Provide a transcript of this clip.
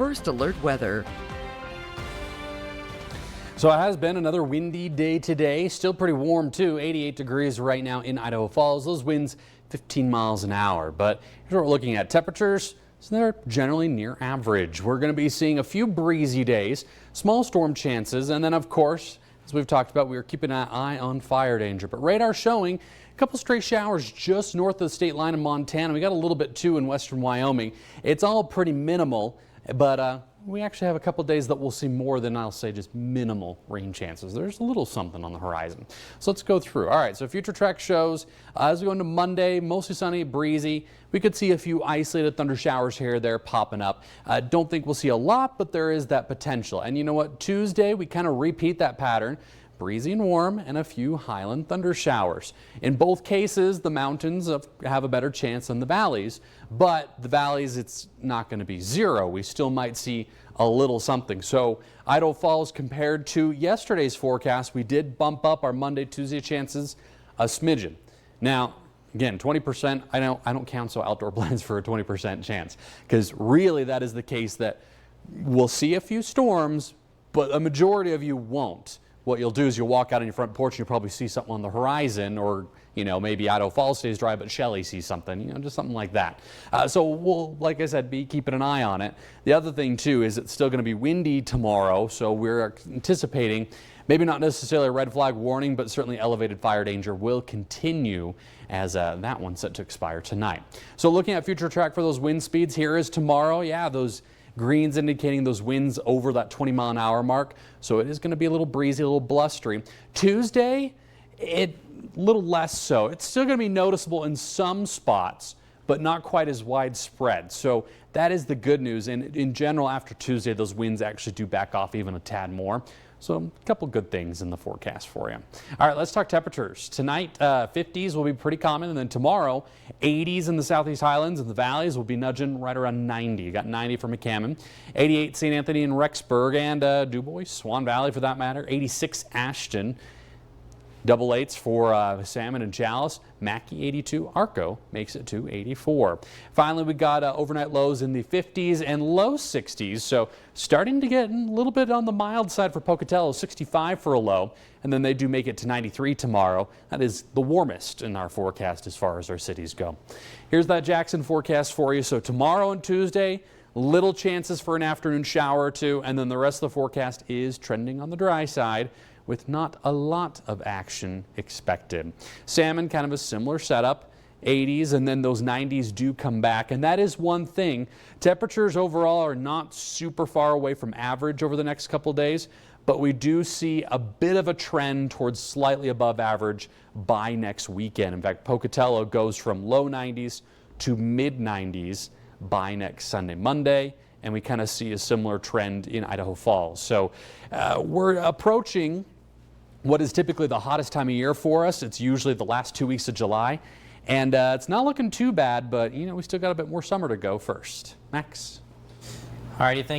First Alert Weather. So it has been another windy day today. Still pretty warm too. 88 degrees right now in Idaho Falls. Those winds 15 miles an hour. But here's what we're looking at. Temperatures, so they're generally near average. We're going to be seeing a few breezy days, small storm chances, and then of course, as we've talked about, we're keeping an eye on fire danger. But radar showing a couple stray showers just north of the state line in Montana. We got a little bit too in western Wyoming. It's all pretty minimal, but we actually have a couple days that we'll see more than, I'll say, just minimal rain chances. There's a little something on the horizon. So let's go through. All right, so future track shows as we go into Monday, mostly sunny, breezy. We could see a few isolated thunder showers here or there popping up. Don't think we'll see a lot, but there is that potential. And you know what? Tuesday, we kind of repeat that pattern. Breezy and warm and a few highland thunder showers. In both cases, the mountains have a better chance than the valleys, but the valleys, it's not going to be zero. We still might see a little something. So Idaho Falls, compared to yesterday's forecast, we did bump up our Monday, Tuesday chances a smidgen. Now, again, 20%, I don't count so outdoor plans for a 20% chance, because really that is the case that we'll see a few storms, but a majority of you won't. What you'll do is you'll walk out on your front porch and you'll probably see something on the horizon, or, you know, maybe Idaho Falls stays dry, but Shelley sees something, you know, just something like that. So we'll, like I said, be keeping an eye on it. The other thing too is it's still going to be windy tomorrow, so we're anticipating maybe not necessarily a red flag warning, but certainly elevated fire danger will continue as that one's set to expire tonight. So looking at future track for those wind speeds, here is tomorrow. Yeah, those greens indicating those winds over that 20-mile-an-hour mark. So it is going to be a little breezy, a little blustery. Tuesday, a little less so. It's still going to be noticeable in some spots, but not quite as widespread. So that is the good news. And in general, after Tuesday, those winds actually do back off even a tad more. So a couple good things in the forecast for you. All right, let's talk temperatures. Tonight, 50s will be pretty common, and then tomorrow, 80s in the southeast highlands and the valleys will be nudging right around 90. You got 90 for McCammon, 88 St. Anthony and Rexburg, and DuBois, Swan Valley for that matter, 86 Ashton. Double eights for Salmon and Chalice. Mackey 82. Arco makes it to 84. Finally, we got overnight lows in the 50s and low 60s. So starting to get a little bit on the mild side for Pocatello. 65 for a low. And then they do make it to 93 tomorrow. That is the warmest in our forecast as far as our cities go. Here's that Jackson forecast for you. So tomorrow and Tuesday, little chances for an afternoon shower or two. And then the rest of the forecast is trending on the dry side, with not a lot of action expected. Salmon, kind of a similar setup, 80s, and then those 90s do come back. And that is one thing. Temperatures overall are not super far away from average over the next couple days, but we do see a bit of a trend towards slightly above average by next weekend. In fact, Pocatello goes from low 90s to mid 90s by next Sunday, Monday. And we kind of see a similar trend in Idaho Falls. So we're approaching what is typically the hottest time of year for us. It's usually the last 2 weeks of July. And it's not looking too bad, but, you know, we still got a bit more summer to go first. Max. All righty, thank you.